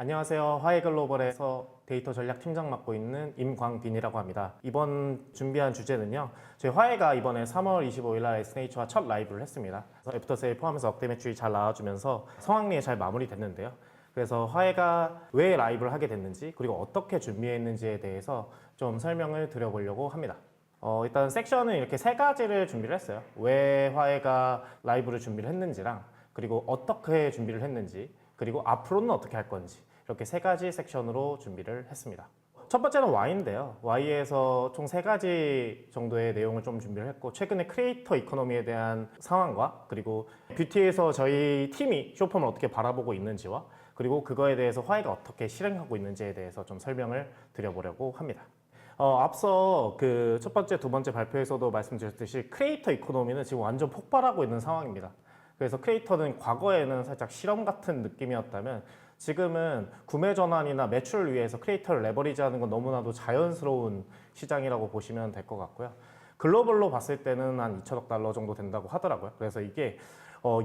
안녕하세요. 화해글로벌에서 데이터 전략 팀장 맡고 있는 임광빈이라고 합니다. 이번 준비한 주제는요. 저희 화해가 이번에 3월 25일 날 SNH와 첫 라이브를 했습니다. 애프터세일 포함해서 억대 매출이 잘 나와주면서 성황리에 잘 마무리됐는데요. 그래서 화해가 왜 라이브를 하게 됐는지 그리고 어떻게 준비했는지에 대해서 좀 설명을 드려보려고 합니다. 일단 섹션은 이렇게 세 가지를 준비를 했어요. 왜 화해가 라이브를 준비를 했는지랑 그리고 어떻게 준비를 했는지 그리고 앞으로는 어떻게 할 건지 이렇게 세 가지 섹션으로 준비를 했습니다. 첫 번째는 Y인데요. Y에서 총 세 가지 정도의 내용을 좀 준비를 했고 최근에 크리에이터 이코노미에 대한 상황과 그리고 뷰티에서 저희 팀이 쇼폼을 어떻게 바라보고 있는지와 그리고 그거에 대해서 화해가 어떻게 실행하고 있는지에 대해서 좀 설명을 드려보려고 합니다. 앞서 그 첫 번째, 두 번째 발표에서도 말씀드렸듯이 크리에이터 이코노미는 지금 완전 폭발하고 있는 상황입니다. 그래서 크리에이터는 과거에는 살짝 실험 같은 느낌이었다면 지금은 구매 전환이나 매출을 위해서 크리에이터를 레버리지하는 건 너무나도 자연스러운 시장이라고 보시면 될 것 같고요. 글로벌로 봤을 때는 한 2천억 달러 정도 된다고 하더라고요. 그래서 이게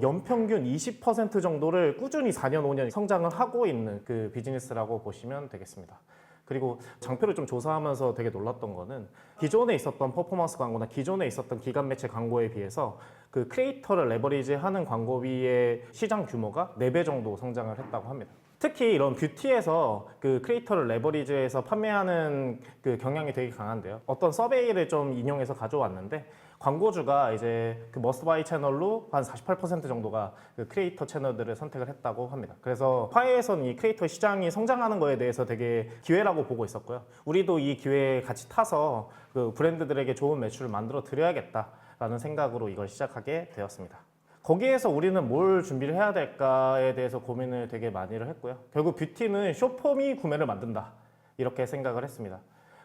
연평균 20% 정도를 꾸준히 4년, 5년 성장을 하고 있는 그 비즈니스라고 보시면 되겠습니다. 그리고 장표를 좀 조사하면서 되게 놀랐던 거는 기존에 있었던 퍼포먼스 광고나 기존에 있었던 기간 매체 광고에 비해서 그 크리에이터를 레버리지하는 광고비의 시장 규모가 4배 정도 성장을 했다고 합니다. 특히 이런 뷰티에서 그 크리에이터를 레버리지해서 판매하는 그 경향이 되게 강한데요. 어떤 서베이를 좀 인용해서 가져왔는데 광고주가 이제 그 머스트바이 채널로 한 48% 정도가 그 크리에이터 채널들을 선택을 했다고 합니다. 그래서 화해에서는 이 크리에이터 시장이 성장하는 거에 대해서 되게 기회라고 보고 있었고요. 우리도 이 기회에 같이 타서 그 브랜드들에게 좋은 매출을 만들어 드려야겠다라는 생각으로 이걸 시작하게 되었습니다. 거기에서 우리는 뭘 준비를 해야 될까에 대해서 고민을 되게 많이를 했고요. 결국 뷰티는 쇼폼이 구매를 만든다 이렇게 생각을 했습니다.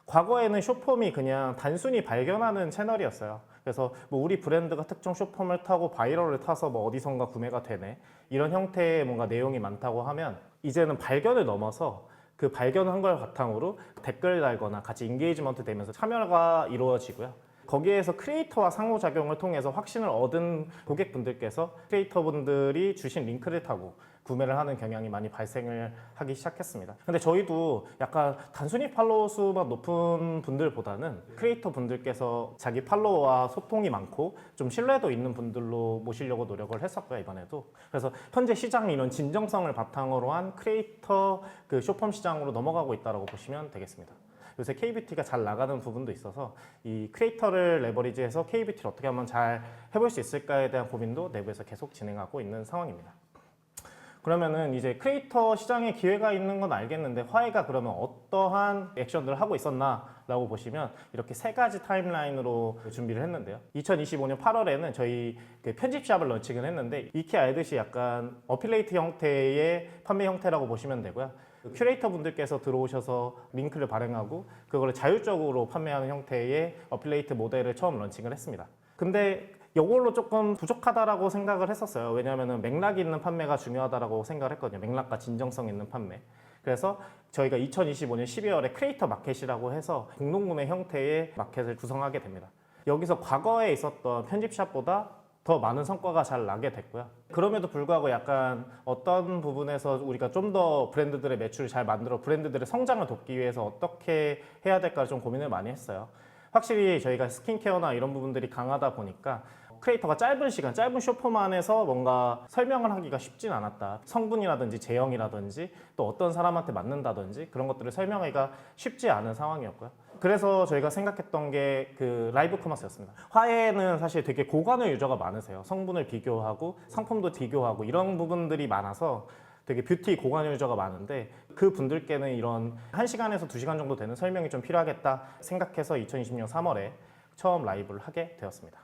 과거에는 쇼폼이 그냥 단순히 발견하는 채널이었어요. 그래서 뭐 우리 브랜드가 특정 쇼폼을 타고 바이럴을 타서 뭐 어디선가 구매가 되네 이런 형태의 뭔가 내용이 많다고 하면 이제는 발견을 넘어서 그 발견한 걸 바탕으로 댓글 달거나 같이 인게이지먼트 되면서 참여가 이루어지고요. 거기에서 크리에이터와 상호작용을 통해서 확신을 얻은 고객분들께서 크리에이터분들이 주신 링크를 타고 구매를 하는 경향이 많이 발생을 하기 시작했습니다. 근데 저희도 약간 단순히 팔로워 수만 높은 분들보다는 크리에이터 분들께서 자기 팔로워와 소통이 많고 좀 신뢰도 있는 분들로 모시려고 노력을 했었고요, 이번에도. 그래서 현재 시장이 이런 진정성을 바탕으로 한 크리에이터 그 쇼폼 시장으로 넘어가고 있다고 보시면 되겠습니다. 요새 K뷰티가 잘 나가는 부분도 있어서 이 크리에이터를 레버리지해서 K뷰티를 어떻게 하면 잘 해볼 수 있을까에 대한 고민도 내부에서 계속 진행하고 있는 상황입니다. 그러면은 이제 크리에이터 시장에 기회가 있는 건 알겠는데 화해가 그러면 어떠한 액션들을 하고 있었나라고 보시면 이렇게 세 가지 타임라인으로 준비를 했는데요. 2025년 8월에는 저희 그 편집샵을 런칭을 했는데 익히 알듯이 약간 어필레이트 형태의 판매 형태라고 보시면 되고요. 큐레이터 분들께서 들어오셔서 링크를 발행하고 그걸 자율적으로 판매하는 형태의 어필레이트 모델을 처음 런칭을 했습니다. 근데 이걸로 조금 부족하다라고 생각을 했었어요. 왜냐하면 맥락이 있는 판매가 중요하다고 생각을 했거든요. 맥락과 진정성 있는 판매. 그래서 저희가 2025년 12월에 크리에이터 마켓이라고 해서 공동구매 형태의 마켓을 구성하게 됩니다. 여기서 과거에 있었던 편집샵보다 더 많은 성과가 잘 나게 됐고요. 그럼에도 불구하고 약간 어떤 부분에서 우리가 좀 더 브랜드들의 매출을 잘 만들어 브랜드들의 성장을 돕기 위해서 어떻게 해야 될까 좀 고민을 많이 했어요. 확실히 저희가 스킨케어나 이런 부분들이 강하다 보니까 크리에이터가 짧은 시간, 짧은 쇼폼 안에서 뭔가 설명을 하기가 쉽진 않았다. 성분이라든지 제형이라든지 또 어떤 사람한테 맞는다든지 그런 것들을 설명하기가 쉽지 않은 상황이었고요. 그래서 저희가 생각했던 게 그 라이브 커머스였습니다. 화해는 사실 되게 고관의 유저가 많으세요. 성분을 비교하고 상품도 비교하고 이런 부분들이 많아서 되게 뷰티 고관 유저가 많은데 그 분들께는 이런 1시간에서 2시간 정도 되는 설명이 좀 필요하겠다 생각해서 2020년 3월에 처음 라이브를 하게 되었습니다.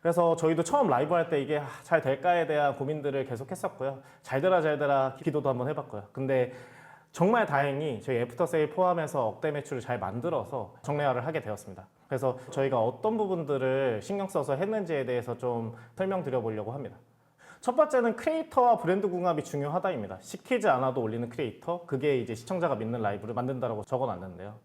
그래서 저희도 처음 라이브 할 때 이게 잘 될까에 대한 고민들을 계속 했었고요. 잘 되라 기도도 한번 해봤고요. 근데 정말 다행히 저희 애프터세일 포함해서 억대 매출을 잘 만들어서 정례화를 하게 되었습니다. 그래서 저희가 어떤 부분들을 신경 써서 했는지에 대해서 좀 설명드려 보려고 합니다. 첫 번째는 크리에이터와 브랜드 궁합이 중요하다입니다. 시키지 않아도 올리는 크리에이터, 그게 이제 시청자가 믿는 라이브를 만든다라고 적어놨는데요.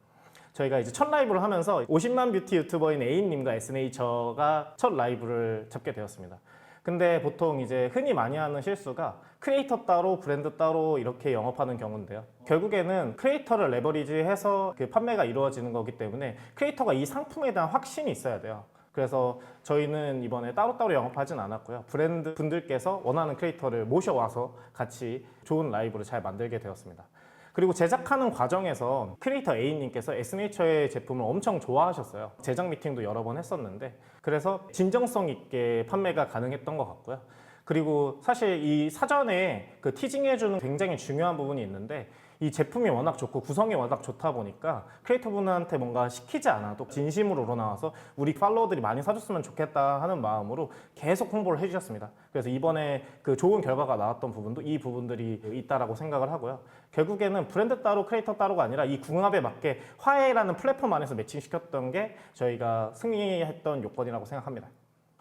저희가 이제 첫 라이브를 하면서 50만 뷰티 유튜버인 A님과 SNH가 첫 라이브를 잡게 되었습니다. 근데 보통 이제 흔히 많이 하는 실수가 크리에이터 따로 브랜드 따로 이렇게 영업하는 경우인데요. 결국에는 크리에이터를 레버리지해서 그 판매가 이루어지는 거기 때문에 크리에이터가 이 상품에 대한 확신이 있어야 돼요. 그래서 저희는 이번에 따로따로 영업하진 않았고요. 브랜드 분들께서 원하는 크리에이터를 모셔와서 같이 좋은 라이브를 잘 만들게 되었습니다. 그리고 제작하는 과정에서 크리에이터 A님께서 에스네이처의 제품을 엄청 좋아하셨어요. 제작 미팅도 여러 번 했었는데 그래서 진정성 있게 판매가 가능했던 것 같고요. 그리고 사실 이 사전에 그 티징해주는 굉장히 중요한 부분이 있는데 이 제품이 워낙 좋고 구성이 워낙 좋다 보니까 크리에이터분한테 뭔가 시키지 않아도 진심으로 우러나와서 우리 팔로워들이 많이 사줬으면 좋겠다 하는 마음으로 계속 홍보를 해주셨습니다. 그래서 이번에 그 좋은 결과가 나왔던 부분도 이 부분들이 있다라고 생각을 하고요. 결국에는 브랜드 따로 크리에이터 따로가 아니라 이 궁합에 맞게 화해라는 플랫폼 안에서 매칭시켰던 게 저희가 승리했던 요건이라고 생각합니다.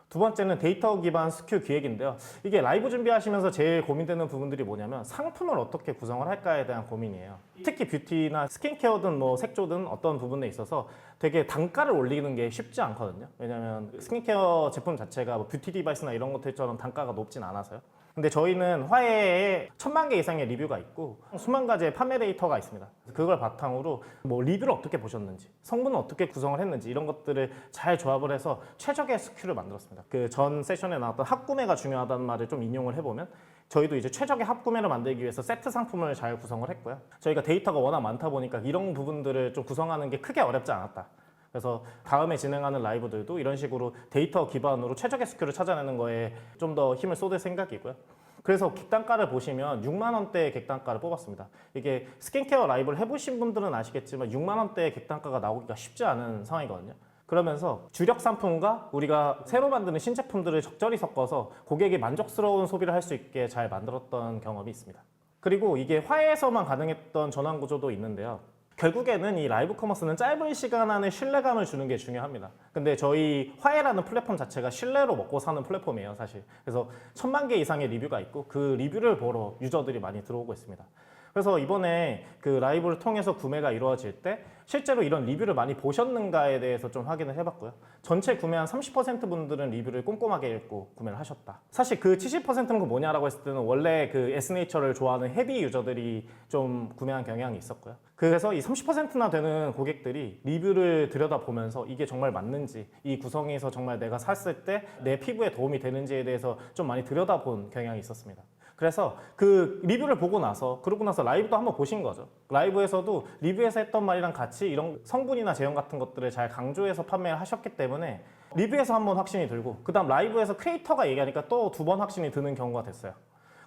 두 번째는 데이터 기반 스큐 기획인데요. 이게 라이브 준비하시면서 제일 고민되는 부분들이 뭐냐면 상품을 어떻게 구성을 할까에 대한 고민이에요. 특히 뷰티나 스킨케어든 뭐 색조든 어떤 부분에 있어서 되게 단가를 올리는 게 쉽지 않거든요. 왜냐하면 스킨케어 제품 자체가 뭐 뷰티 디바이스나 이런 것들처럼 단가가 높진 않아서요. 근데 저희는 화해에 1000만 개 이상의 리뷰가 있고 수만 가지의 판매 데이터가 있습니다. 그걸 바탕으로 뭐 리뷰를 어떻게 보셨는지, 성분은 어떻게 구성을 했는지 이런 것들을 잘 조합을 해서 최적의 스큐를 만들었습니다. 그 전 세션에 나왔던 합구매가 중요하다는 말을 좀 인용을 해보면 저희도 이제 최적의 합구매를 만들기 위해서 세트 상품을 잘 구성을 했고요. 저희가 데이터가 워낙 많다 보니까 이런 부분들을 좀 구성하는 게 크게 어렵지 않았다. 그래서 다음에 진행하는 라이브들도 이런 식으로 데이터 기반으로 최적의 스큐를 찾아내는 거에 좀 더 힘을 쏟을 생각이고요. 그래서 객단가를 보시면 6만 원대의 객단가를 뽑았습니다. 이게 스킨케어 라이브를 해보신 분들은 아시겠지만 6만 원대의 객단가가 나오기가 쉽지 않은 상황이거든요. 그러면서 주력 상품과 우리가 새로 만드는 신제품들을 적절히 섞어서 고객이 만족스러운 소비를 할 수 있게 잘 만들었던 경험이 있습니다. 그리고 이게 화해에서만 가능했던 전환 구조도 있는데요. 결국에는 이 라이브 커머스는 짧은 시간 안에 신뢰감을 주는 게 중요합니다. 근데 저희 화해라는 플랫폼 자체가 신뢰로 먹고 사는 플랫폼이에요, 사실. 그래서 1000만 개 이상의 리뷰가 있고 그 리뷰를 보러 유저들이 많이 들어오고 있습니다. 그래서 이번에 그 라이브를 통해서 구매가 이루어질 때 실제로 이런 리뷰를 많이 보셨는가에 대해서 좀 확인을 해봤고요. 전체 구매한 30% 분들은 리뷰를 꼼꼼하게 읽고 구매를 하셨다. 사실 그 70%는 그 뭐냐라고 했을 때는 원래 그 에스네이처를 좋아하는 헤비 유저들이 좀 구매한 경향이 있었고요. 그래서 이 30%나 되는 고객들이 리뷰를 들여다보면서 이게 정말 맞는지, 이 구성에서 정말 내가 샀을 때 내 피부에 도움이 되는지에 대해서 좀 많이 들여다본 경향이 있었습니다. 그래서 그 리뷰를 보고 나서 그러고 나서 라이브도 한번 보신 거죠. 라이브에서도 리뷰에서 했던 말이랑 같이 이런 성분이나 제형 같은 것들을 잘 강조해서 판매를 하셨기 때문에 리뷰에서 한번 확신이 들고 그 다음 라이브에서 크리에이터가 얘기하니까 또 2번 확신이 드는 경우가 됐어요.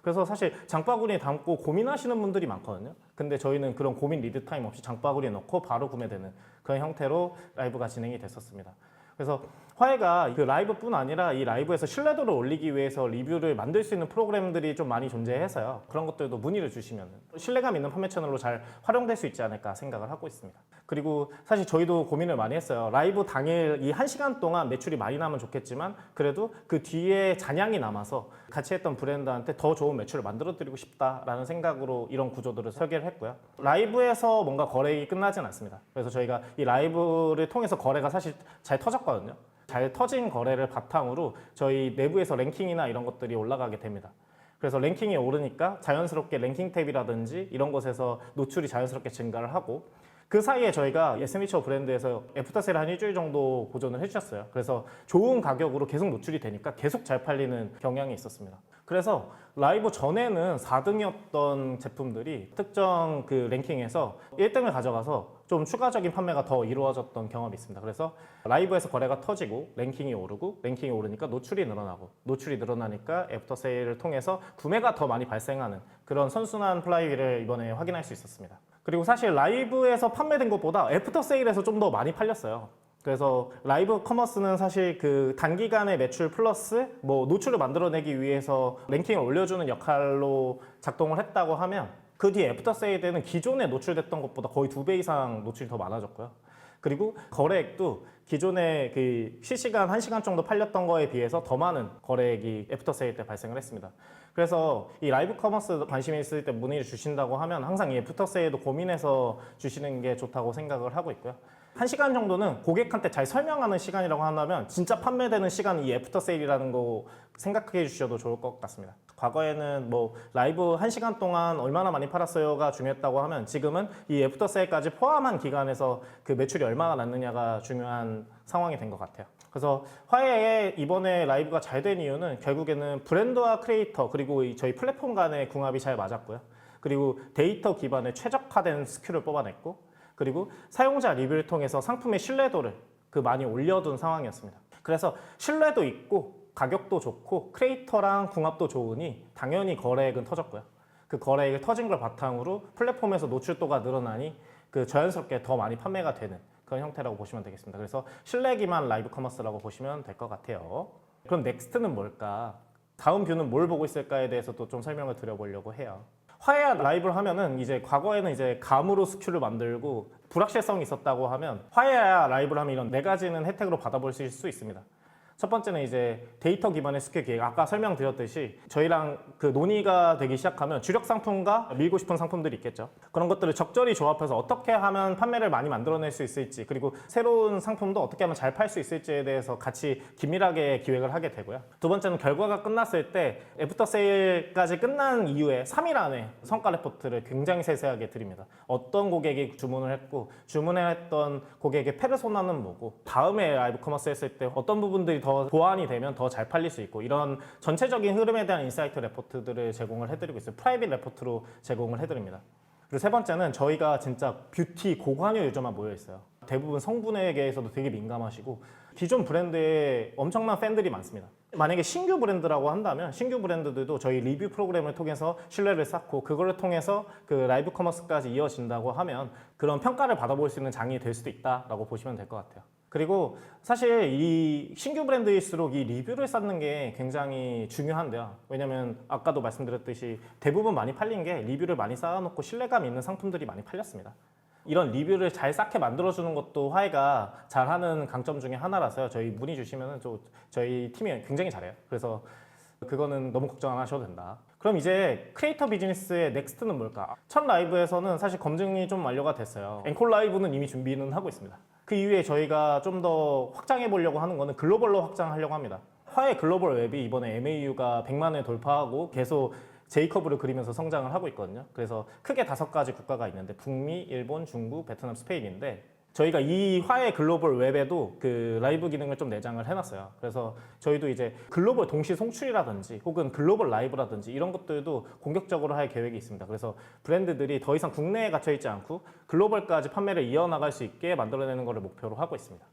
그래서 사실 장바구니에 담고 고민하시는 분들이 많거든요. 근데 저희는 그런 고민 리드 타임 없이 장바구니에 넣고 바로 구매되는 그런 형태로 라이브가 진행이 됐었습니다. 그래서 화해가 그 라이브뿐 아니라 이 라이브에서 신뢰도를 올리기 위해서 리뷰를 만들 수 있는 프로그램들이 좀 많이 존재해서요. 그런 것들도 문의를 주시면 신뢰감 있는 판매 채널로 잘 활용될 수 있지 않을까 생각을 하고 있습니다. 그리고 사실 저희도 고민을 많이 했어요. 라이브 당일 이 1시간 동안 매출이 많이 나면 좋겠지만 그래도 그 뒤에 잔향이 남아서 같이 했던 브랜드한테 더 좋은 매출을 만들어 드리고 싶다라는 생각으로 이런 구조들을 설계를 했고요. 라이브에서 뭔가 거래가 끝나진 않습니다. 그래서 저희가 이 라이브를 통해서 거래가 사실 잘 터졌거든요. 잘 터진 거래를 바탕으로 저희 내부에서 랭킹이나 이런 것들이 올라가게 됩니다. 그래서 랭킹이 오르니까 자연스럽게 랭킹 탭이라든지 이런 곳에서 노출이 자연스럽게 증가를 하고 그 사이에 저희가 에스니처 브랜드에서 애프터세일 한 일주일 정도 보존을 해주셨어요. 그래서 좋은 가격으로 계속 노출이 되니까 계속 잘 팔리는 경향이 있었습니다. 그래서 라이브 전에는 4등이었던 제품들이 특정 그 랭킹에서 1등을 가져가서 좀 추가적인 판매가 더 이루어졌던 경험이 있습니다. 그래서 라이브에서 거래가 터지고 랭킹이 오르고 랭킹이 오르니까 노출이 늘어나고 노출이 늘어나니까 애프터세일을 통해서 구매가 더 많이 발생하는 그런 선순환 플라이휠을 이번에 확인할 수 있었습니다. 그리고 사실 라이브에서 판매된 것보다 애프터세일에서 좀 더 많이 팔렸어요. 그래서 라이브 커머스는 사실 그 단기간의 매출 플러스 뭐 노출을 만들어내기 위해서 랭킹을 올려주는 역할로 작동을 했다고 하면 그 뒤에 애프터 세일 때는 기존에 노출됐던 것보다 거의 2배 이상 노출이 더 많아졌고요. 그리고 거래액도 기존에 그 실시간 1시간 정도 팔렸던 거에 비해서 더 많은 거래액이 애프터 세일 때 발생을 했습니다. 그래서 이 라이브 커머스 관심이 있을 때 문의를 주신다고 하면 항상 이 애프터 세일도 고민해서 주시는 게 좋다고 생각을 하고 있고요. 1시간 정도는 고객한테 잘 설명하는 시간이라고 한다면 진짜 판매되는 시간은 이 애프터 세일이라는 거 생각해 주셔도 좋을 것 같습니다. 과거에는 뭐 라이브 1시간 동안 얼마나 많이 팔았어요가 중요했다고 하면 지금은 이 애프터 세일까지 포함한 기간에서 그 매출이 얼마나 났느냐가 중요한 상황이 된 것 같아요. 그래서 화해의 이번에 라이브가 잘 된 이유는 결국에는 브랜드와 크리에이터 그리고 저희 플랫폼 간의 궁합이 잘 맞았고요. 그리고 데이터 기반의 최적화된 스킬을 뽑아냈고 그리고 사용자 리뷰를 통해서 상품의 신뢰도를 많이 올려둔 상황이었습니다. 그래서 신뢰도 있고 가격도 좋고 크리에이터랑 궁합도 좋으니 당연히 거래액은 터졌고요. 그 거래액이 터진 걸 바탕으로 플랫폼에서 노출도가 늘어나니 자연스럽게 더 많이 판매가 되는 그런 형태라고 보시면 되겠습니다. 그래서 신뢰 기반 라이브 커머스라고 보시면 될 것 같아요. 그럼 넥스트는 뭘까? 다음 뷰는 뭘 보고 있을까에 대해서도 좀 설명을 드려보려고 해요. 화해야 라이브를 하면은 이제 과거에는 이제 감으로 스큐를 만들고 불확실성이 있었다고 하면 화해야 라이브를 하면 이런 4가지는 혜택으로 받아볼 수 있습니다. 첫 번째는 이제 데이터 기반의 스퀘어 기획. 아까 설명드렸듯이 저희랑 논의가 되기 시작하면 주력 상품과 밀고 싶은 상품들이 있겠죠. 그런 것들을 적절히 조합해서 어떻게 하면 판매를 많이 만들어낼 수 있을지 그리고 새로운 상품도 어떻게 하면 잘 팔 수 있을지에 대해서 같이 긴밀하게 기획을 하게 되고요. 두 번째는 결과가 끝났을 때 애프터 세일까지 끝난 이후에 3일 안에 성과 레포트를 굉장히 세세하게 드립니다. 어떤 고객이 주문을 했고 주문했던 고객의 페르소나는 뭐고 다음에 라이브 커머스 했을 때 어떤 부분들이 더 보완이 되면 더 잘 팔릴 수 있고 이런 전체적인 흐름에 대한 인사이트 레포트들을 제공을 해드리고 있어요. 프라이빗 레포트로 제공을 해드립니다. 그리고 세 번째는 저희가 진짜 뷰티 고관여 유저만 모여 있어요. 대부분 성분에 대해서도 되게 민감하시고 기존 브랜드에 엄청난 팬들이 많습니다. 만약에 신규 브랜드라고 한다면 신규 브랜드들도 저희 리뷰 프로그램을 통해서 신뢰를 쌓고 그거를 통해서 라이브 커머스까지 이어진다고 하면 그런 평가를 받아볼 수 있는 장이 될 수도 있다라고 보시면 될 것 같아요. 그리고 사실 이 신규 브랜드일수록 이 리뷰를 쌓는 게 굉장히 중요한데요. 왜냐면 아까도 말씀드렸듯이 대부분 많이 팔린 게 리뷰를 많이 쌓아놓고 신뢰감 있는 상품들이 많이 팔렸습니다. 이런 리뷰를 잘 쌓게 만들어주는 것도 화해가 잘하는 강점 중에 하나라서요. 저희 문의 주시면 저희 팀이 굉장히 잘해요. 그래서 그거는 너무 걱정 안 하셔도 된다. 그럼 이제 크리에이터 비즈니스의 넥스트는 뭘까? 첫 라이브에서는 사실 검증이 좀 완료가 됐어요. 앵콜 라이브는 이미 준비는 하고 있습니다. 그 이후에 저희가 좀 더 확장해 보려고 하는 거는 글로벌로 확장하려고 합니다. 화해 글로벌 웹이 이번에 MAU가 100만을 돌파하고 계속 J커브를 그리면서 성장을 하고 있거든요. 그래서 크게 5가지 국가가 있는데 북미, 일본, 중국, 베트남, 스페인인데 저희가 이 화해 글로벌 웹에도 라이브 기능을 좀 내장을 해놨어요. 그래서 저희도 이제 글로벌 동시 송출이라든지 혹은 글로벌 라이브라든지 이런 것들도 공격적으로 할 계획이 있습니다. 그래서 브랜드들이 더 이상 국내에 갇혀있지 않고 글로벌까지 판매를 이어나갈 수 있게 만들어내는 것을 목표로 하고 있습니다.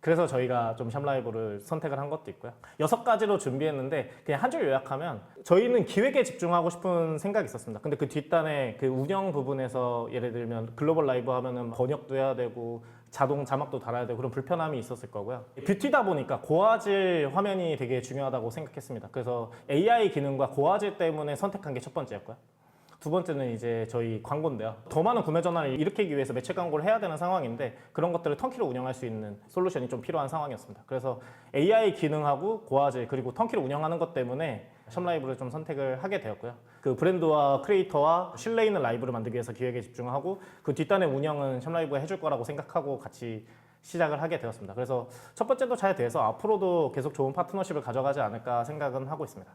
그래서 저희가 좀 샵라이브를 선택을 한 것도 있고요. 6가지로 준비했는데 그냥 한 줄 요약하면 저희는 기획에 집중하고 싶은 생각이 있었습니다. 근데 그 뒷단에 운영 부분에서 예를 들면 글로벌 라이브 하면은 번역도 해야 되고 자동 자막도 달아야 되고 그런 불편함이 있었을 거고요. 뷰티다 보니까 고화질 화면이 되게 중요하다고 생각했습니다. 그래서 AI 기능과 고화질 때문에 선택한 게 첫 번째였고요. 두 번째는 이제 저희 광고인데요. 더 많은 구매 전환을 일으키기 위해서 매체 광고를 해야 되는 상황인데 그런 것들을 턴키로 운영할 수 있는 솔루션이 좀 필요한 상황이었습니다. 그래서 AI 기능하고 고화질 그리고 턴키로 운영하는 것 때문에 샵라이브를 좀 선택을 하게 되었고요. 브랜드와 크리에이터와 신뢰 있는 라이브를 만들기 위해서 기획에 집중하고 그 뒷단의 운영은 샵라이브가 해줄 거라고 생각하고 같이 시작을 하게 되었습니다. 그래서 첫 번째도 잘 돼서 앞으로도 계속 좋은 파트너십을 가져가지 않을까 생각은 하고 있습니다.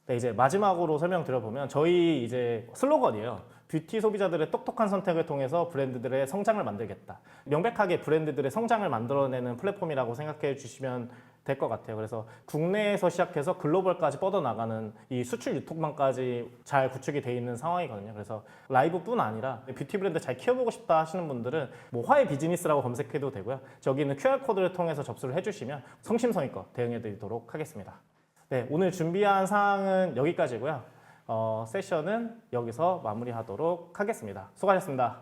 네, 이제 마지막으로 설명드려보면 저희 이제 슬로건이에요. 뷰티 소비자들의 똑똑한 선택을 통해서 브랜드들의 성장을 만들겠다. 명백하게 브랜드들의 성장을 만들어내는 플랫폼이라고 생각해 주시면 될 것 같아요. 그래서 국내에서 시작해서 글로벌까지 뻗어나가는 이 수출 유통망까지 잘 구축이 돼 있는 상황이거든요. 그래서 라이브뿐 아니라 뷰티 브랜드 잘 키워보고 싶다 하시는 분들은 화해 비즈니스라고 검색해도 되고요. 저기 있는 QR코드를 통해서 접수를 해주시면 성심성의껏 대응해 드리도록 하겠습니다. 네, 오늘 준비한 사항은 여기까지고요. 세션은 여기서 마무리하도록 하겠습니다. 수고하셨습니다.